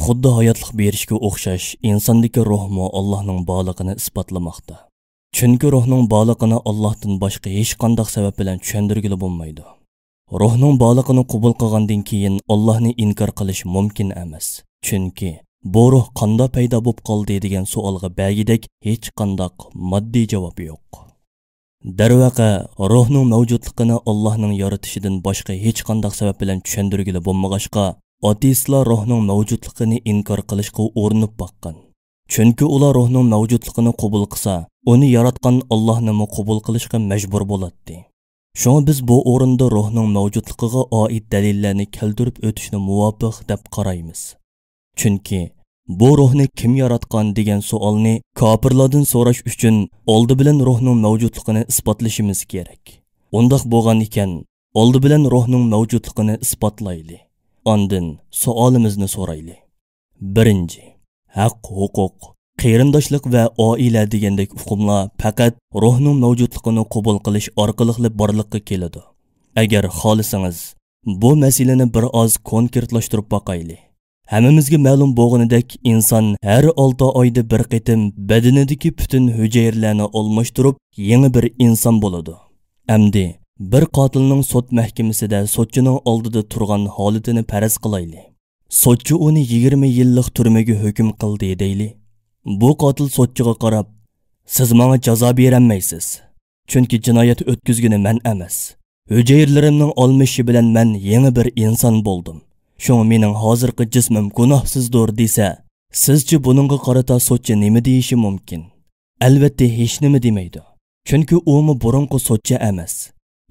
xuddi hayotlik berishga o'xshash insondagi ruhmu Allohning borlig'ini isbotlamoqda. Chunki ruhning borlig'ini Allohdan boshqa hech qanday sabab bilan tushuntirgili bo'lmaydi. Ruhning borlig'ini qabul qilgandan keyin Allohni inkor qilish mumkin emas. Chunki bu ruh qanday paydo bo'lib qoldi degan savolga bagidek hech qanday moddiy javob yo'q. Darvaqa ruhning mavjudligini Allohning yaratishidan boshqa hech qanday sabab bilan tushuntirgili bo'lmag'achqa, ateistlar ruhning mavjudligini inkor qilishga urinib boqqan. Chunki ular ruhning mavjudligini qabul qilsa, uni yaratgan Allohni qabul qilishga majbur bo'ladi. Shunga biz bu o'rinda ruhning mavjudligiga oid dalillarni keltirib o'tishni muvofiq deb qaraymiz. Chunki bu ruhni kim yaratgan degan savolni kofirlardan so'rash uchun oldi bilan ruhning mavjudligini isbotlashimiz kerak. Undaq bo'lgan ekan, oldi bilan ruhning mavjudligini isbotlaylik. Ondan savolimizni so'raylik. 1. Haq, huquq, qarindoshlik va oila degandek uqumlar faqat ruhning mavjudligini qabul qilish orqali borliqqa keladi. Agar xohlasangiz, bu masalani bir oz konkretlashtirib boqaylik. Hammamizga ma'lum bo'lganidek, inson har 6 oyda bir qitim badanidagi butun hujayralarni almashtirib, yangi bir inson bo'ladi. Endi bir qotilning sud mahkamasida sudchining oldida turgan holatini faraz qilaylik. Sudchi uni 20 yillik turmaga hukm qildi deyli. Bu qotil sudchiga qarab, "Siz menga jazo berolmaysiz. Chunki jinoyat o'tkazgani men emas. Hujayralarimning olmishi bilan men yangi bir inson bo'ldim. Şoň mening hozirgi jismim gunohsizdir desa, sizchi buningga qarata sudchi nima deyishi mumkin? Albatta hech nima demaydi. Chunki u burunqi sudchi emas.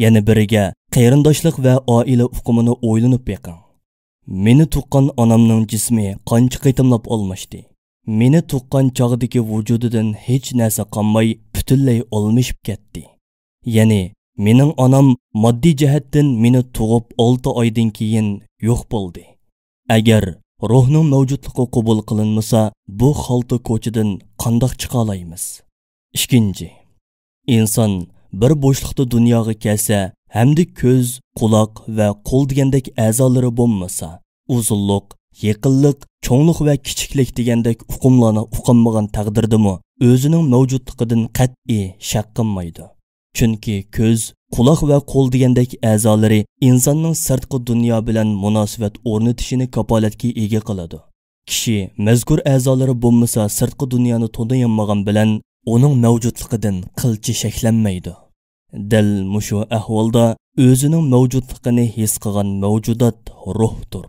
Yana biriga qarindoshlik va oila uqumini o'ylanib beqing. Meni tuqqan onamning jismi qancha qitimlab olmashdi. Meni tuqqan chog'dagi vujudidan hech narsa qolmay butunlay olmishib ketdi. Ya'ni mening onam moddiy jihatdan meni tug'ib 6 oydan keyin yo'q bo'ldi. Agar ruhning mavjudligi qabul qilinmasa, bu xalta ko'chidan qandoq chiqa olaymiz? 2. Inson bir bo'shliqda dunyoga kelsa, hamda ko'z, quloq va qo'l degandek a'zolari bo'lmasa, uzunlik, yaqinlik, cho'nglik va kichiklik degandek uqumlarni uqinmagan taqdirdami, o'zining mavjudligidan qat'iy shak qilmaydi. Chunki ko'z, quloq va qo'l degandek a'zolari insonning sirtqi dunyo bilan munosabat o'rnatishini kapolatga ega qiladi. Kishi mazkur a'zolari bo'lmasa, sirtqi dunyoni to'nayolmagan bilan uning mavjudligidan qilchi shaklanmaydi. Dal mushu ahvolda o'zining mavjudligini his qilgan mavjudot ruhdir.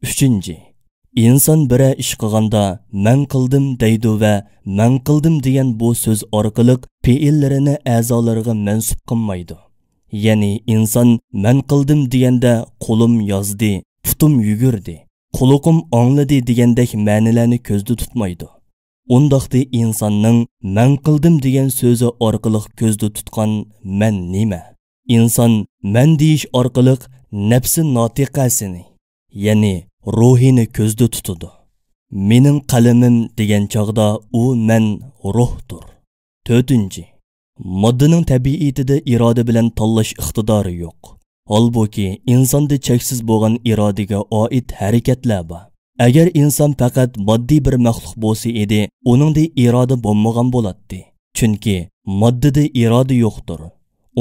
3. İnsan bire iş qilganda "men qildim" deydi va "men qildim" degan bu so'z orqali fe'llarini a'zolariga mansub qilmaydi. Ya'ni inson "men qildim" deganda qo'lim yozdi, putim yugurdi, quloqim angladi degandek ma'nolarni ko'zda tutmaydi. Undaqda insonning "men qildim" degan so'zi orqali ko'zda tutgan "men nima?" Inson "men" deyish orqali nafsi notiqasini, ya'ni ruhini ko'zda tutadi. Mening qalamim degan chog'da u men ruhdir. 4. Moddaning tabiatida iroda bilan tanlash iqtidori yo'q. Holbuki insonda cheksiz bo'lgan irodaga oid harakatlar bor. Agar inson faqat moddiy bir maxluq bo'lsa edi, uningda iroda bo'lmagan bo'ladi. Chunki moddada iroda yo'qdir.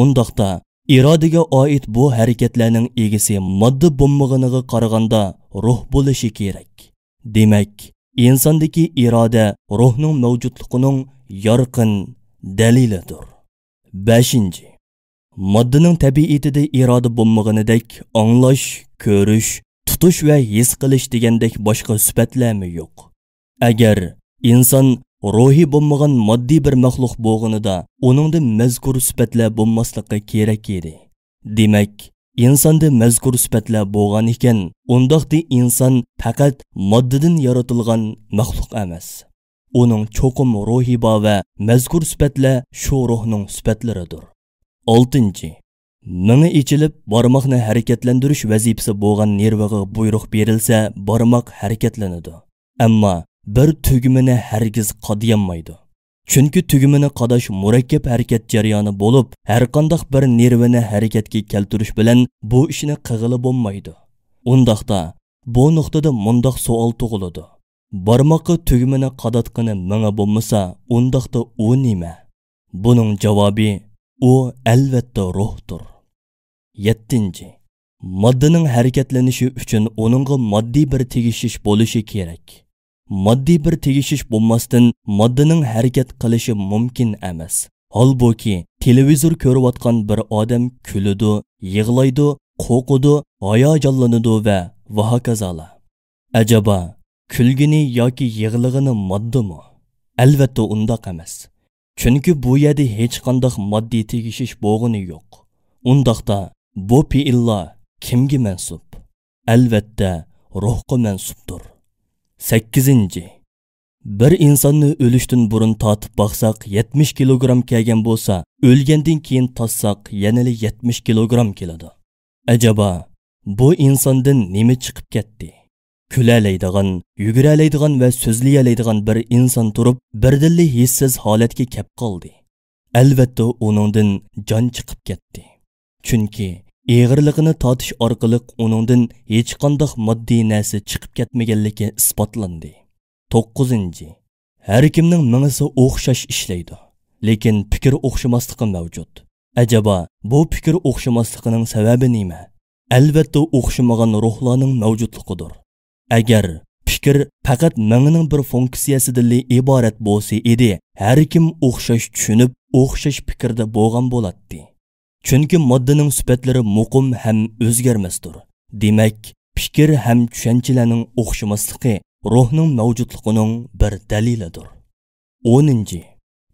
Undaqda irodaga oid bu harakatlarning egisi modda bo'lmaganiga qaraganda ruh bo'lishi kerak. Demak, insondagi iroda ruhning mavjudligining yorqin dalilidir. 5. Moddaning tabiatida iroda bo'lmaganidek anglash, ko'rish, tutish va his qilish degandek boshqa sifatlarmi yo'q. Agar inson ruhi bo'lmagan moddiy bir maxluq bo'lganida uningda mazkur sifatlar bo'lmasligi kerak edi. Demak, insonda mazkur sifatlar bo'lgan ekan, undaqda inson faqat moddadan yaratilgan maxluq emas. Uning cho'qim ruhi bor va mazkur sifatlar shu ruhning sifatlaridir. 6. Mini ichilib barmoqni harakatlantirish vazifasi bo'lgan nervaga buyruq berilsa, barmoq harakatlanadi. Ammo bir tugmini hargiz qadayolmaydi. Chunki tugmini qadash murakkab harakat jarayoni bo'lib, har qanday bir nervini harakatga keltirish bilan bu ishni qilg'ili bo'lmaydi. Undaqda Bu nuqtada mundaq savol tug'iladi. Barmoqqa tugmani qadatqini manga bo'lmasa, undaqda u nima? Buning javobi u albatta ruhdir. 7. Moddaning harakatlanishi uchun uningga moddiy bir tegishish bo'lishi kerak. Moddiy bir tegishish bo'lmasdan moddaning harakat qilishi mumkin emas. Halbuki televizor ko'rayotgan bir odam kuladi, yig'laydi, qo'qidi, hayajonlanadi va hokazolar. Ajaba, kulgini yoki yig'lig'ini moddami? Albatta undaq emas. Chunki bu yerda hech qanday moddiy tegishish bo'lg'ini yo'q. Undaqda bu fi'illar kimga mansub? Albatta ruhga mansubdir. 8. Bir insonni o'lishdan burun tatib baqsaq 70 kilogram kelgan bo'lsa, o'lgandan keyin tassaq yana 70 kilogram keladi. Ajaba, bu insondan nima chiqib ketdi? Kulalaydigan, yuguralaydigan va so'zlayalaydigan bir inson turib, birdinli hissiz holatga kelib qoldi. Albatta uningdan jon chiqib ketdi. Chunki eg'irligini totish orqali uningdan hech qanday moddiy narsa chiqib ketmaganligi isbotlandi. 9. Har kimning mingisi o'xshash ishlaydi, lekin fikr o'xshamasligi mavjud. Ajaba, bu fikr o'xshamasligining sababi nima? Albatta o'xshamagan ruhlarning mavjudligidir. Agar fikr faqat mingning bir funksiyasidan iborat bo'lsa edi, har kim o'xshash tushunib, o'xshash fikrda bo'lgan bo'ladi. Chunki moddaning sifatlari muqim ham o'zgarmasdir. Demak, fikr ham tushunchalarning o'xshamasligi ruhning mavjudligining bir dalilidir. 10.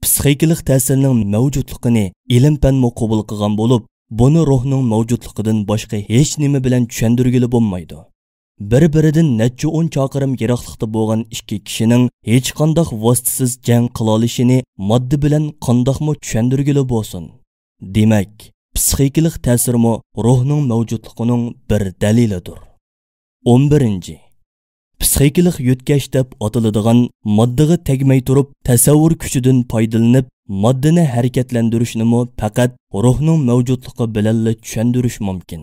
Psixikalik ta'sirning mavjudligini ilm-fanni qabul qilgan bo'lib, buni ruhning mavjudligidan boshqa hech nima bilan tushundirgili bo'lmaydi. Bir-biridan necha 10 chaqirim yiroqlikda bo'lgan ikki kishining hech qanday vositasiz jang qila olishini modda bilan qandoqmi tushundirgili bo'lsin. Demak, psixikalik ta'sirmi ruhning mavjudligining bir dalilidir. 11. Psixikalik yutkash deb atiladigan moddaga tegmay turib tasavvur kuchidan foydalanib moddani harakatlantirishni faqat ruhning mavjudligi bilan tushuntirish mumkin.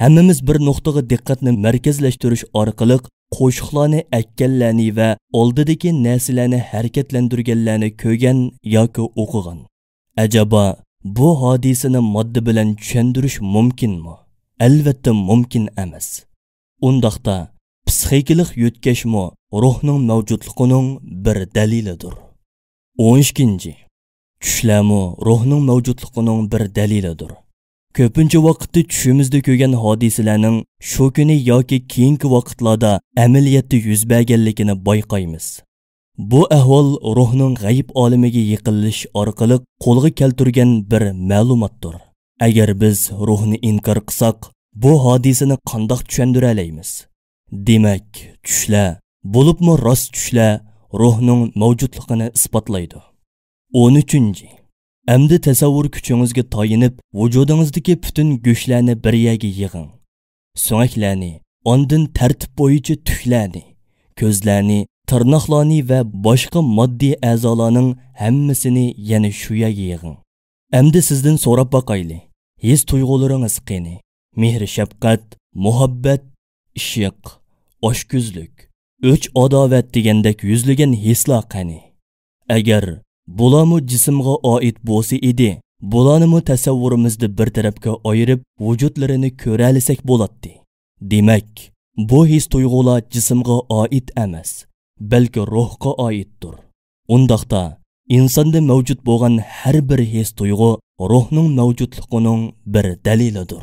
Hammamiz bir nuqtaga diqqatni markazlashtirish orqali qo'shiqlarni aytganlarni va oldidagi narsalarni harakatlantirganlarni ko'rgan yoki o'qigan. Ajaba, bu hodisani modda bilan tushuntirish mumkinmi? Albatta mumkin emas. Undaqda psixikalik yutkashmi ruhning mavjudligining bir dalilidir. 12. Tushlarmi ruhning mavjudligining bir dalilidir. Ko'pincha vaqtda tushimizda ko'rgan hodisalarning shu kuni yoki keyingi vaqtlarda amaliyotda yuz berganligini bayqaymiz. Bu ahvol ruhning g'ayb olamiga yiqilish orqali qo'lga keltirgan bir ma'lumotdir. Agar biz ruhni inkor qilsak, bu hodisani qandoq tushundira olamiz? Demak, tushlar, bo'libmi rost tushlar ruhning mavjudligini isbotlaydi. 13. Endi tasavvur kuchingizga tayinib, vujudingizdagi butun go'shlarni bir yerga yig'ing. So'ngaklarni, ondan tartib bo'yicha tuklarni, ko'zlarni, tirnoqlarni va boshqa moddiy a'zolarning hammasini yana shu yerga yig'ing. Endi sizdan so'rab boqayli. His tuyg'ularingiz qani? Mehr, shafqat, muhabbat, ishq, oshko'zlik, o'ch adovat degandek yuzlagan hislar qani? Agar bularni jismga oid bo'lsa edi, bularni tasavvurimizda bir tarafga ayirib vujudlarini ko'ra olsak bo'ladi. Demak, bu his tuyg'ular jismga oid emas, balki ruhga oiddir. Undaqda insonda mavjud bo'lgan har bir his tuyg'u ruhning mavjudligining bir dalilidir.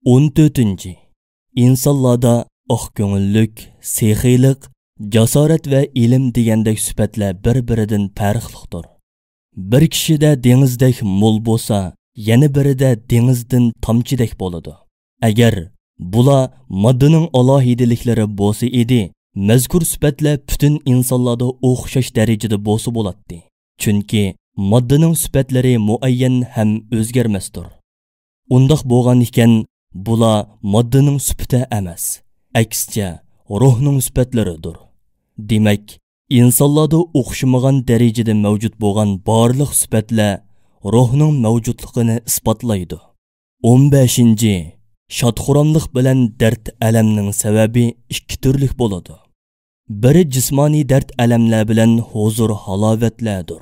14. İnsonlarda oq ko'ngillik, sexiylik, jasorat va ilm degandek sifatlar bir-biridan farqlidir. Bir kishida dengizdek mo'l bo'lsa, yana birida dengizdan tomchidek bo'ladi. Agar bular moddaning alohidaliklari bo'lsa edi, mazkur sifatlar butun insonlarda o'xshash darajada bo'lsa bo'ladi. Chunki moddaning sifatlari muayyan ham o'zgarmasdir. Undaq bo'lgan ekan, bular moddaning sifati emas, aksicha ruhning sifatlaridir. Demak, insonlarda o'xshamagan darajada mavjud bo'lgan barliq sifatlar ruhning mavjudligini isbotlaydi. 15. Şadxuramlıq bilan dərd ələmning səbəbi ikki türlük bo'ladi. Biri jismoniy dərd ələmlər bilan huzur halovatlardir.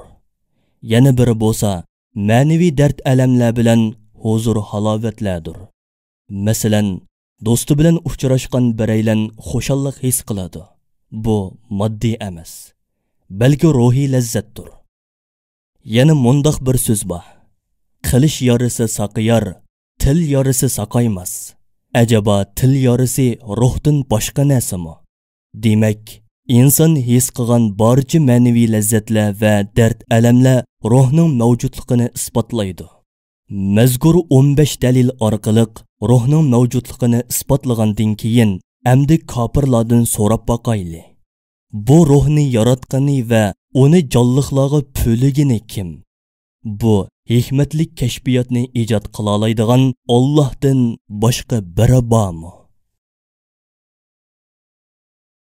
Yana biri bo'lsa, ma'naviy dərd ələmlər bilan huzur halovatlardir. Masalan, do'sti bilan uchrashgan biraylan xushallik his qiladi. Bu moddiy emas, balki ruhiy lazzatdir. Yana mundaq bir so'z bor. Qilish yarisi saqiyar, til yarisi saqaymas. Acaba til yarisi ruhdan boshqa narsami? Demak, inson his qilgan barcha ma'naviy lazzatlar va dard alamlar ruhning mavjudligini isbotlaydi. Mazkur 15 dalil orqali ruhning mavjudligini isbotlagandan keyin amdi kofirlardan so'rab boqayli. Bu ruhni yaratgani va uni jonliqlarga pulligini kim? Bu hikmatli kashfiyotni ijod qila oladigan Allohdan boshqa biri bormi?